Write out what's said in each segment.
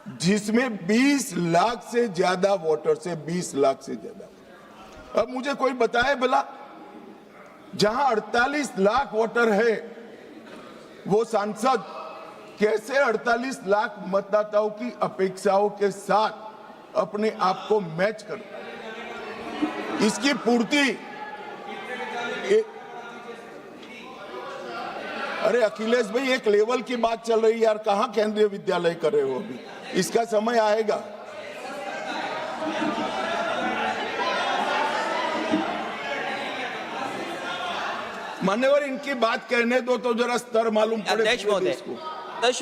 जिसमें 20 लाख से ज्यादा वोटर्स है, 20 लाख से ज्यादा। अब मुझे कोई बताए भला, जहां 48 लाख वोटर है, वो सांसद कैसे 48 लाख मतदाताओं की अपेक्षाओं के साथ अपने आप को मैच कर, इसकी पूर्ति अरे अखिलेश भाई, एक लेवल की बात चल रही है यार, कहां केंद्रीय विद्यालय कर रहे हो अभी? इसका समय आएगा। मान्यवर, इनकी बात कहने दो तो जरा स्तर मालूम पड़े। अध्यक्ष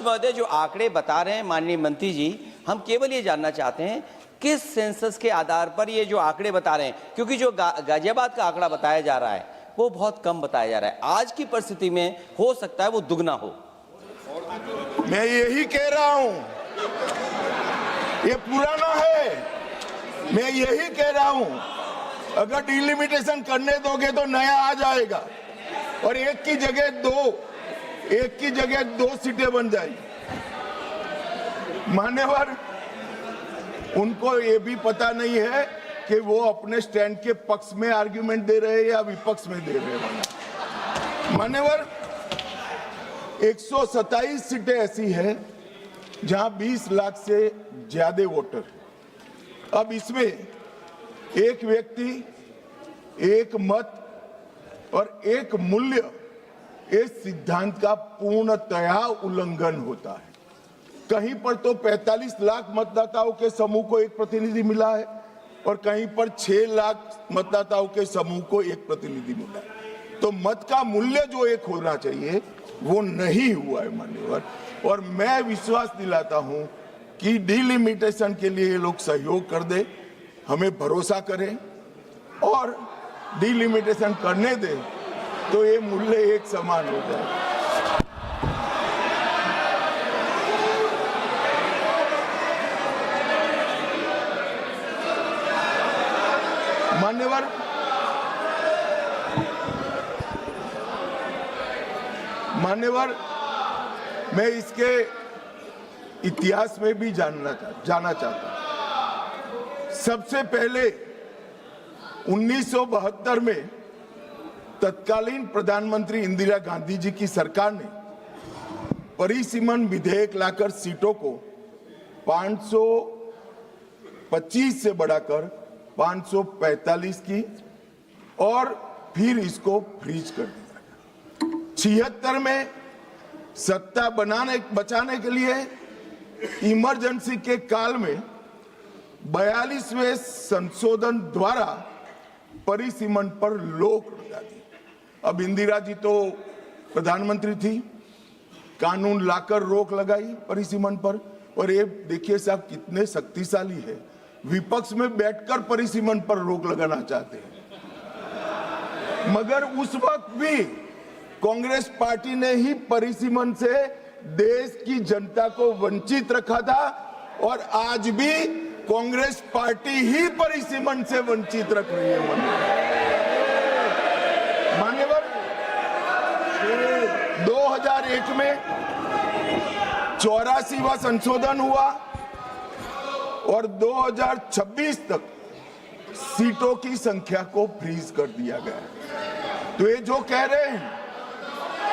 महोदय, जो आंकड़े बता रहे हैं माननीय मंत्री जी, हम केवल ये जानना चाहते हैं किस सेंसस के आधार पर ये जो आंकड़े बता रहे हैं, क्योंकि जो गाजियाबाद का आंकड़ा बताया जा रहा है वो बहुत कम बताया जा रहा है। आज की परिस्थिति में हो सकता है वो दुगना हो। मैं यही कह रहा हूं, ये पुराना है। मैं यही कह रहा हूं, अगर डिलिमिटेशन करने दोगे तो नया आ जाएगा और एक की जगह दो सीटें बन जाएगी। मान्यवर, उनको ये भी पता नहीं है कि वो अपने स्टैंड के पक्ष में आर्ग्यूमेंट दे रहे हैं या विपक्ष में दे रहे हैं। मान्यवर, 127 सीटें ऐसी है जहां 20 लाख से ज्यादा वोटर। अब इसमें एक व्यक्ति, एक मत और एक मूल्य, इस सिद्धांत का पूर्णतया उल्लंघन होता है। कहीं पर तो 45 लाख मतदाताओं के समूह को एक प्रतिनिधि मिला है और कहीं पर 6 लाख मतदाताओं के समूह को एक प्रतिनिधि मिला है। तो मत का मूल्य जो एक होना चाहिए वो नहीं हुआ है मान्यवर। और मैं विश्वास दिलाता हूं कि डिलिमिटेशन के लिए ये लोग सहयोग कर दे, हमें भरोसा करें और डिलिमिटेशन करने दे तो ये मूल्य एक समान हो जाए। मान्यवर, मैं इसके इतिहास में भी जाना चाहता हूं। सबसे पहले 1972 में तत्कालीन प्रधानमंत्री इंदिरा गांधी जी की सरकार ने परिसीमन विधेयक लाकर सीटों को 525 से बढ़ाकर 545 की और फिर इसको फ्रीज कर दिया। 76 में सत्ता बचाने के लिए इमरजेंसी के काल में 42वें संशोधन द्वारा परिसीमन पर रोक लगा दी। अब इंदिरा जी तो प्रधानमंत्री थी, कानून लाकर रोक लगाई परिसीमन पर। और ये देखिए साहब कितने शक्तिशाली है, विपक्ष में बैठकर परिसीमन पर रोक लगाना चाहते हैं। मगर उस वक्त भी कांग्रेस पार्टी ने ही परिसीमन से देश की जनता को वंचित रखा था और आज भी कांग्रेस पार्टी ही परिसीमन से वंचित रख रही है। मान्यवर, 2001 में 84वां संशोधन हुआ और 2026 तक सीटों की संख्या को फ्रीज कर दिया गया। तो ये जो कह रहे हैं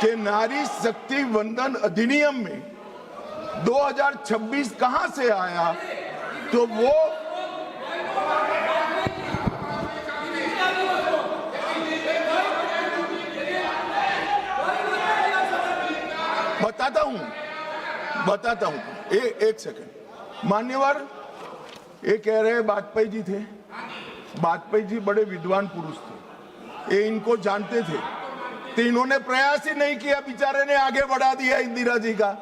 कि नारी शक्ति वंदन अधिनियम में 2026 कहां से आया, तो वो बताता हूं। एक सेकंड। मान्यवर, ये कह रहे हैं वाजपेयी जी थे। वाजपेयी जी बड़े विद्वान पुरुष थे, ये इनको जानते थे, तो इन्होंने प्रयास ही नहीं किया, बेचारे ने आगे बढ़ा दिया इंदिरा जी का।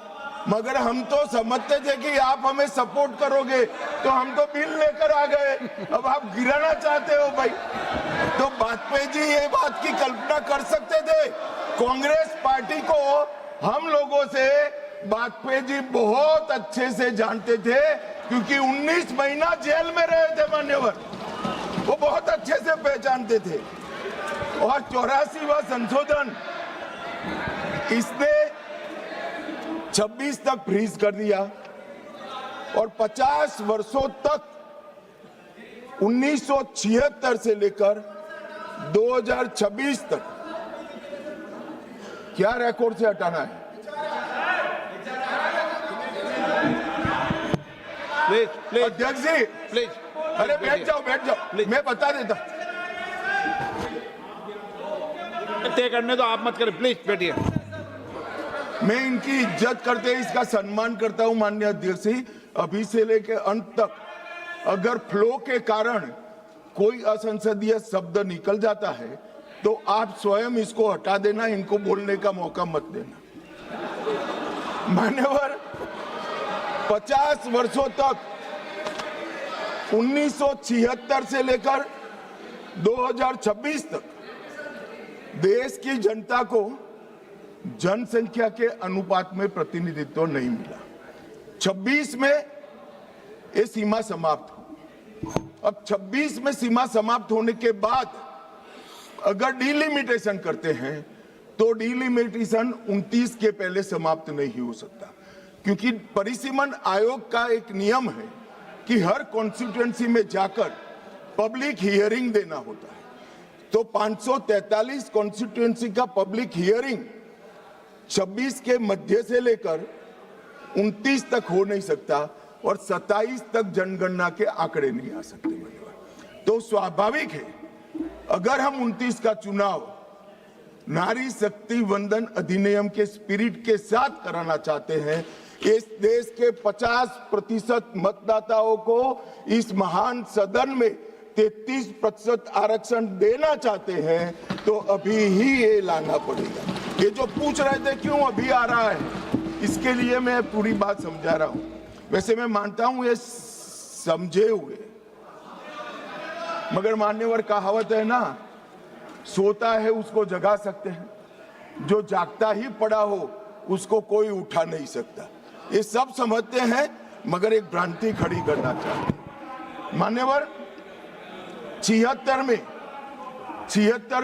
मगर हम तो समझते थे कि आप हमें सपोर्ट करोगे, तो हम तो बिल लेकर आ गए। अब आप गिराना चाहते हो भाई। तो वाजपेयी जी ये बात की कल्पना कर सकते थे। कांग्रेस पार्टी को हम लोगों से वाजपेयी जी बहुत अच्छे से जानते थे, क्योंकि 19 महीना जेल में रहे थे मान्यवर, वो बहुत अच्छे से पहचानते थे। और 84वां संशोधन इसने 26 तक फ्रीज कर दिया और 50 वर्षों तक 1976 से लेकर 2026 तक क्या रिकॉर्ड से हटाना है? प्लीज अध्यक्ष जी, प्लीज, अरे बैठ जाओ, मैं बता देता। तय करने तो आप मत करें, प्लीज बैठिए। मैं इनकी इज्जत करते हैं, इसका सम्मान करता हूं माननीय अध्यक्ष जी। अभी से लेकर अंत तक अगर फ्लो के कारण कोई असंसदीय शब्द निकल जाता है तो आप स्वयं इसको हटा देना, इनको बोलने का मौका मत देना। मान्यवर, 50 वर्षों तक 1976 से लेकर 2026 तक देश की जनता को जनसंख्या के अनुपात में प्रतिनिधित्व नहीं मिला। 26 में ये सीमा समाप्त हो। अब 26 में सीमा समाप्त होने के बाद अगर डिलिमिटेशन करते हैं तो डिलिमिटेशन 29 के पहले समाप्त नहीं हो सकता, क्योंकि परिसीमन आयोग का एक नियम है कि हर कॉन्स्टिट्यूएंसी में जाकर पब्लिक हियरिंग देना होता है। तो 543 कॉन्स्टिट्यूएंसी का पब्लिक हियरिंग 26 के मध्य से लेकर 29 तक हो नहीं सकता और 27 तक जनगणना के आंकड़े नहीं आ सकते। तो स्वाभाविक है अगर हम 29 का चुनाव नारी शक्ति वंदन अधिनियम के स्पिरिट के साथ कराना चाहते हैं, इस देश के 50% मतदाताओं को इस महान सदन में 33% आरक्षण देना चाहते हैं, तो अभी ही ये लाना पड़ेगा। ये जो पूछ रहे थे क्यों अभी आ रहा है, इसके लिए मैं पूरी बात समझा रहा हूं। वैसे मैं मानता हूं ये समझे हुए, मगर मान्यवर कहावत है ना, सोता है उसको जगा सकते हैं, जो जागता ही पड़ा हो उसको कोई उठा नहीं सकता। ये सब समझते हैं मगर एक भ्रांति खड़ी करना चाहते हैं। मान्यवर, 76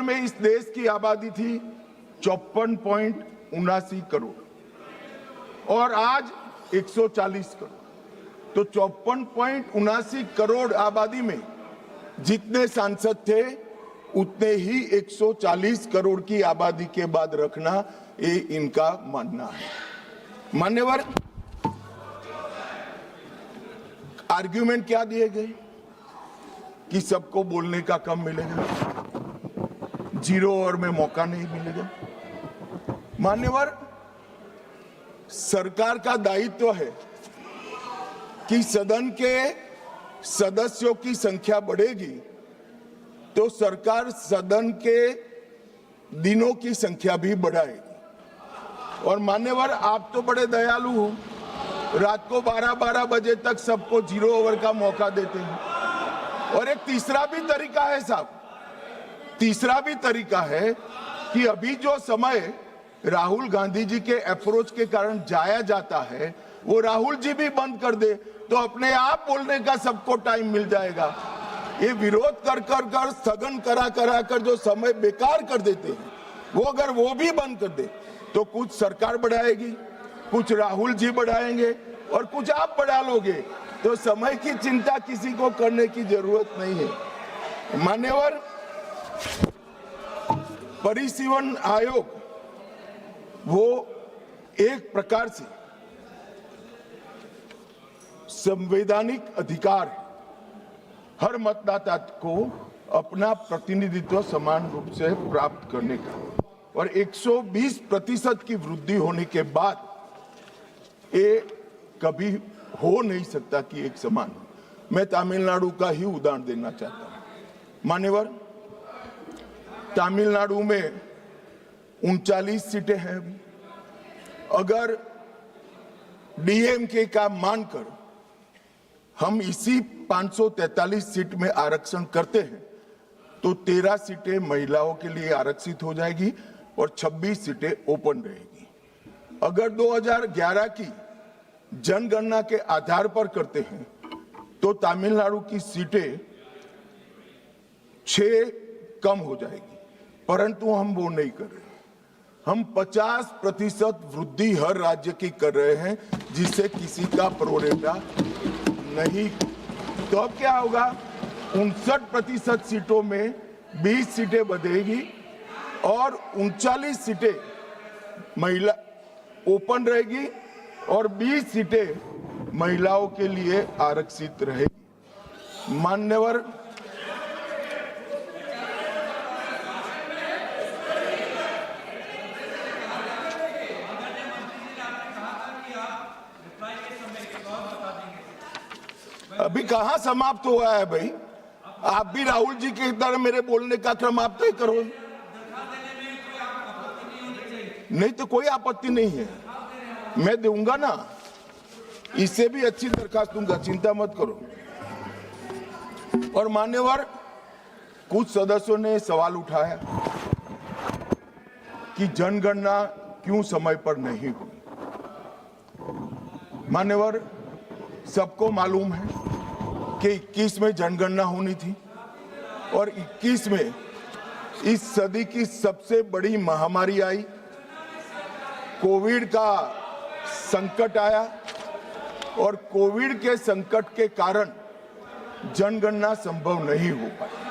में इस देश की आबादी थी 54.79 करोड़ और आज 140 करोड़। तो 54.79 करोड़ आबादी में जितने सांसद थे उतने ही 140 करोड़ की आबादी के बाद रखना, ये इनका मानना है। मान्यवर, आर्ग्यूमेंट क्या दिए गए कि सबको बोलने का कम मिलेगा, 0 ओवर में मौका नहीं मिलेगा। मान्यवर, सरकार का दायित्व है कि सदन के सदस्यों की संख्या बढ़ेगी तो सरकार सदन के दिनों की संख्या भी बढ़ाएगी। और मान्यवर, आप तो बड़े दयालु हो, रात को 12-12 बजे तक सबको 0 ओवर का मौका देते हैं। और एक तीसरा भी तरीका है साहब, तीसरा भी तरीका है कि अभी जो समय राहुल गांधी जी के अप्रोच के कारण जाया जाता है वो राहुल जी भी बंद कर दे तो अपने आप बोलने का सबको टाइम मिल जाएगा। ये विरोध कर स्थगन करा कर जो समय बेकार कर देते हैं, वो अगर वो भी बंद कर दे तो कुछ सरकार बढ़ाएगी, कुछ राहुल जी बढ़ाएंगे और कुछ आप बढ़ा लोगे, तो समय की चिंता किसी को करने की जरूरत नहीं है। मान्यवर, परिसीमन आयोग वो एक प्रकार से संवैधानिक अधिकार है हर मतदाता को अपना प्रतिनिधित्व समान रूप से प्राप्त करने का, और 120% की वृद्धि होने के बाद ये कभी हो नहीं सकता कि एक समान हो। मैं तमिलनाडु का ही उदाहरण देना चाहता हूं। मान्यवर, तमिलनाडु में 39 सीटें हैं। अगर डीएमके का मानकर हम इसी 543 सीट में आरक्षण करते हैं तो 13 सीटें महिलाओं के लिए आरक्षित हो जाएगी और 26 सीटें ओपन रहेगी। अगर 2011 की जनगणना के आधार पर करते हैं तो तमिलनाडु की सीटें 6 कम हो जाएगी, परंतु हम वो नहीं कर रहे। हम 50% वृद्धि हर राज्य की कर रहे हैं, जिससे किसी का प्रोरेटा नहीं। तो अब क्या होगा, 59% सीटों में 20 सीटें बढ़ेगी और 39 सीटें महिला ओपन रहेगी और 20 सीटें महिलाओं के लिए आरक्षित रहेगी। मान्यवर, अभी कहां समाप्त हुआ है भाई? आप भी राहुल जी की तरह मेरे बोलने का क्रम आप तय करो। नहीं तो कोई आपत्ति नहीं है, मैं दूंगा ना, इससे भी अच्छी दरखास्त दूंगा, चिंता मत करो। और मान्यवर, कुछ सदस्यों ने सवाल उठाया कि जनगणना क्यों समय पर नहीं हुई। मान्यवर, सबको मालूम है कि 21 में जनगणना होनी थी और 21 में इस सदी की सबसे बड़ी महामारी आई, कोविड का संकट आया और कोविड के संकट के कारण जनगणना संभव नहीं हो पाई।